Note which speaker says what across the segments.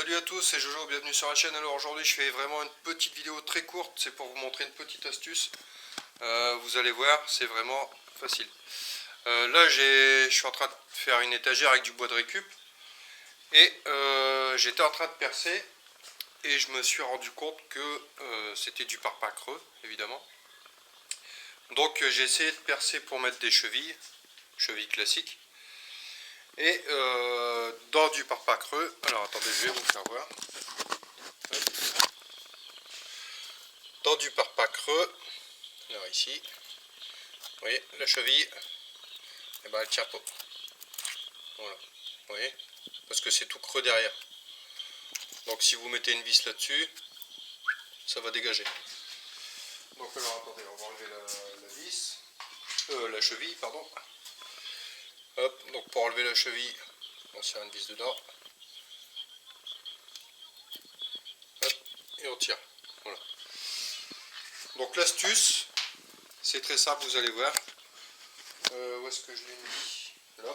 Speaker 1: Salut à tous, c'est Jojo, bienvenue sur la chaîne. Alors aujourd'hui je fais vraiment une petite vidéo très courte, c'est pour vous montrer une petite astuce. Vous allez voir, c'est vraiment facile. Là je suis en train de faire une étagère avec du bois de récup. Et j'étais en train de percer et je me suis rendu compte que c'était du parpaing creux, évidemment. Donc j'ai essayé de percer pour mettre des chevilles classiques. Et dans du parpaing creux, alors attendez, je vais vous faire voir. Hop. Dans du parpaing creux, alors ici, vous voyez, la cheville, eh ben, elle tient pas. Voilà, vous voyez, parce que c'est tout creux derrière. Donc si vous mettez une vis là-dessus, ça va dégager. Donc alors attendez, on va enlever la vis, la cheville, pardon. Hop, donc pour enlever la cheville, on serre une vis dedans. Hop, et on tire. Voilà. Donc l'astuce, c'est très simple, vous allez voir. Où est-ce que je l'ai mis? Là.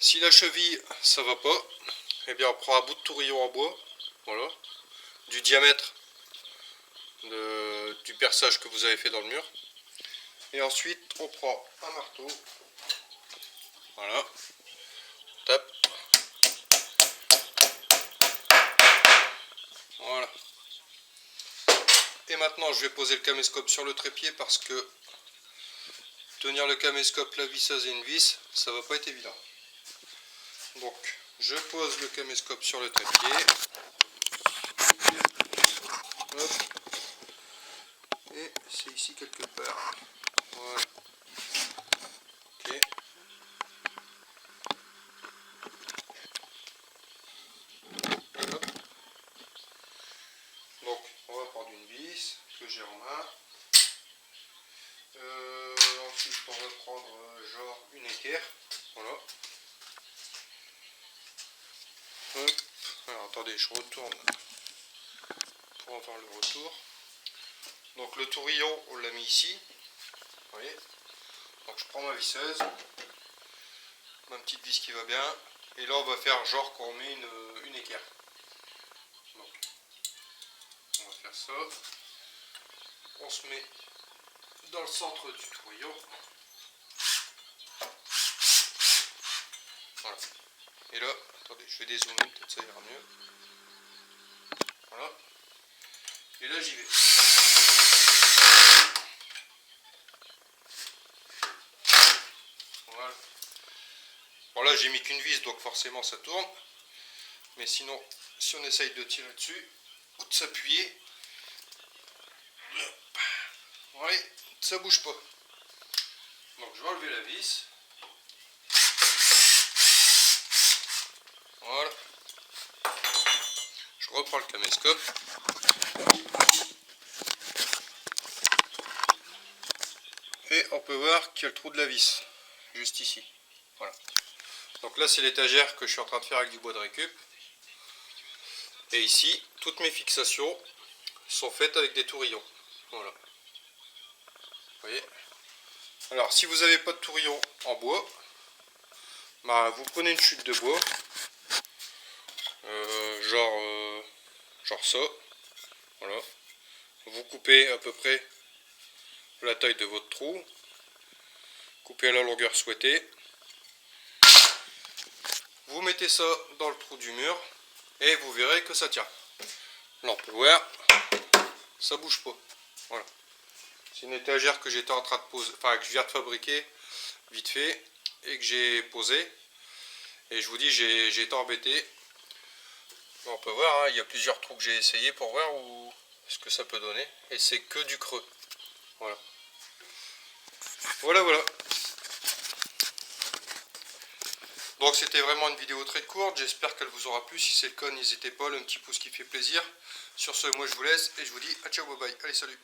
Speaker 1: Si la cheville, ça va pas, eh bien on prend un bout de tourillon en bois, voilà, du diamètre du perçage que vous avez fait dans le mur. Et ensuite, on prend un marteau. Voilà, on tape, voilà. Et maintenant je vais poser le caméscope sur le trépied parce que tenir le caméscope, la visseuse et une vis, ça va pas être évident. Donc je pose le caméscope sur le trépied. Hop. Et c'est ici quelque part. Voilà. Ok. Hop. Donc on va prendre une vis que j'ai en main. Ensuite on va prendre genre une équerre. Voilà. Hop. Alors attendez, je retourne pour avoir le retour. Donc le tourillon on l'a mis ici. Vous voyez. Donc je prends ma visseuse, ma petite vis qui va bien. Et là on va faire genre qu'on met une équerre. Donc on va faire ça. On se met dans le centre du tourillon. Voilà. Et là, attendez, je vais dézoomer, peut-être ça ira mieux. Voilà. Et là j'y vais. Voilà. Bon là j'ai mis qu'une vis, donc forcément ça tourne. Mais sinon, si on essaye de tirer dessus, ou de s'appuyer, ouais, ça bouge pas. Donc je vais enlever la vis. Voilà. Je reprends le caméscope. Et on peut voir qu'il y a le trou de la vis, juste ici. Voilà. Donc là c'est l'étagère que je suis en train de faire avec du bois de récup. Et ici, toutes mes fixations sont faites avec des tourillons. Voilà. Vous voyez? Alors si vous n'avez pas de tourillon en bois, bah, vous prenez une chute de bois. Genre ça. Voilà. Vous coupez à peu près la taille de votre trou. Coupez à la longueur souhaitée. Vous mettez ça dans le trou du mur et vous verrez que ça tient. Là on peut voir, ça bouge pas. Voilà. C'est une étagère que j'étais en train de poser, enfin que je viens de fabriquer vite fait et que j'ai posé. Et je vous dis, j'ai été embêté. Là, on peut voir, hein, il y a plusieurs trous que j'ai essayé pour voir ce que ça peut donner. Et c'est que du creux. Voilà. Voilà. Donc c'était vraiment une vidéo très courte, j'espère qu'elle vous aura plu. Si c'est le cas, n'hésitez pas, le petit pouce qui fait plaisir. Sur ce, moi je vous laisse et je vous dis à ciao, bye bye. Allez, salut.